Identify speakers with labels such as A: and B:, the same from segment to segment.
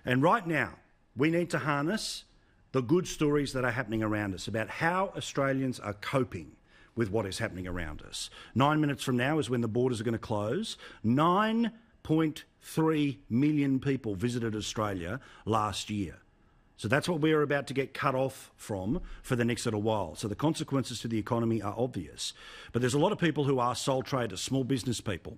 A: And right now, we need to harness the good stories that are happening around us about how Australians are coping with what is happening around us. 9 minutes from now is when the borders are going to close. 9.3 million people visited Australia last year. So that's what we're about to get cut off from for the next little while. So the consequences to the economy are obvious. But there's a lot of people who are sole traders, small business people,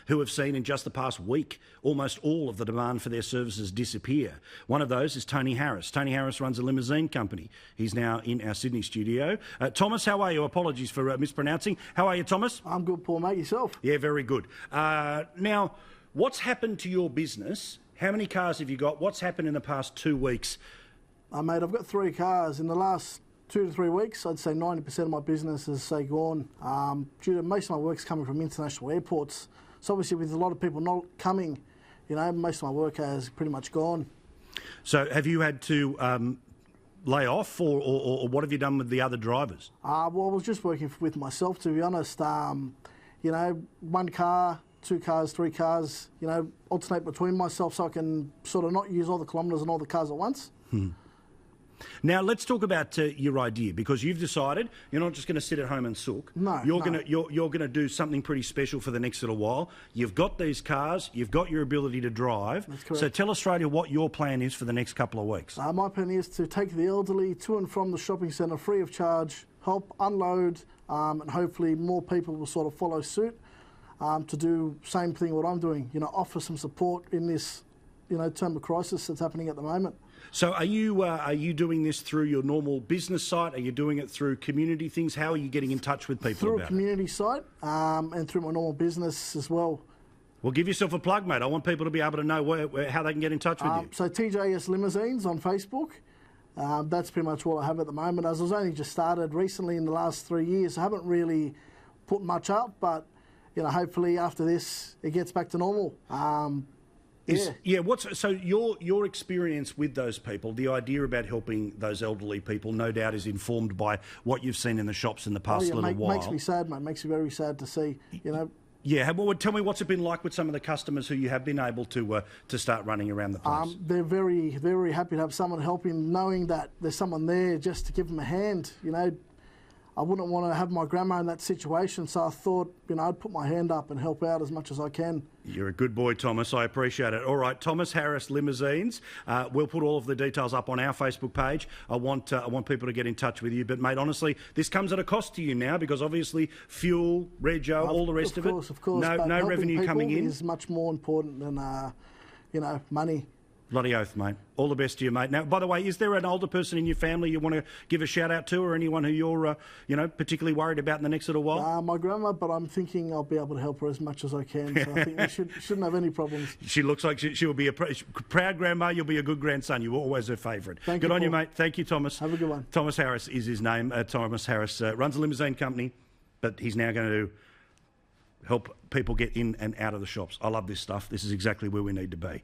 A: who have seen in just the past week almost all of the demand for their services disappear. One of those is Tony Harris. Tony Harris runs a limousine company. He's now in our Sydney studio. Thomas, how are you? Apologies for mispronouncing. How are you, Thomas?
B: I'm good, Paul, mate. Yourself?
A: Yeah, very good. Now, what's happened to your business? How many cars have you got? What's happened in the past 2 weeks?
B: Mate, I've got 3 cars. In the last 2 to 3 weeks, I'd say 90% of my business is, gone. Due to most of my work's coming from international airports. So obviously with a lot of people not coming, most of my work has pretty much gone.
A: So have you had to lay off or what have you done with the other drivers?
B: Well, I was just working with myself, to be honest. 1 car, 2 cars, 3 cars, alternate between myself so I can sort of not use all the kilometres and all the cars at once.
A: Now let's talk about your idea, because you've decided you're not just going to sit at home and sook.
B: No,
A: you're going to do something pretty special for the next little while. You've got these cars, you've got your ability to drive.
B: That's correct.
A: So tell Australia what your plan is for the next couple of weeks.
B: My plan is to take the elderly to and from the shopping centre free of charge, help unload, and hopefully more people will sort of follow suit to do same thing what I'm doing. Offer some support in this, term of crisis that's happening at the moment.
A: So are you doing this through your normal business site? Are you doing it through community things? How are you getting in touch with people
B: through
A: about
B: a community site and through my normal business as well.
A: Well, give yourself a plug, mate. I want people to be able to know how they can get in touch with you.
B: So TJS Limousines on Facebook. That's pretty much what I have at the moment. As I was only just started recently in the last 3 years, I haven't really put much up, but hopefully after this it gets back to normal.
A: So your experience with those people, the idea about helping those elderly people, no doubt is informed by what you've seen in the shops in the past little while.
B: Makes me sad, mate. Makes me very sad to see,
A: Yeah, well, tell me what's it been like with some of the customers who you have been able to start running around the place?
B: They're very, very happy to have someone helping, knowing that there's someone there just to give them a hand. I wouldn't want to have my grandma in that situation, so I thought, I'd put my hand up and help out as much as I can.
A: You're a good boy, Thomas. I appreciate it. All right, Thomas Harris Limousines. We'll put all of the details up on our Facebook page. I want people to get in touch with you. But, mate, honestly, this comes at a cost to you now because, obviously, fuel, rego, all the rest of it.
B: Of course.
A: No revenue coming in.
B: Is much more important than, money.
A: Bloody oath, mate. All the best to you, mate. Now, by the way, is there an older person in your family you want to give a shout out to, or anyone who you're, particularly worried about in the next little while?
B: My grandma, but I'm thinking I'll be able to help her as much as I can. So I think we shouldn't have any problems.
A: She looks like she'll be a proud grandma. You'll be a good grandson. You were always her favourite. Good on you, mate. Thank you, Thomas.
B: Have a good one.
A: Thomas Harris is his name. Thomas Harris runs a limousine company, but he's now going to help people get in and out of the shops. I love this stuff. This is exactly where we need to be.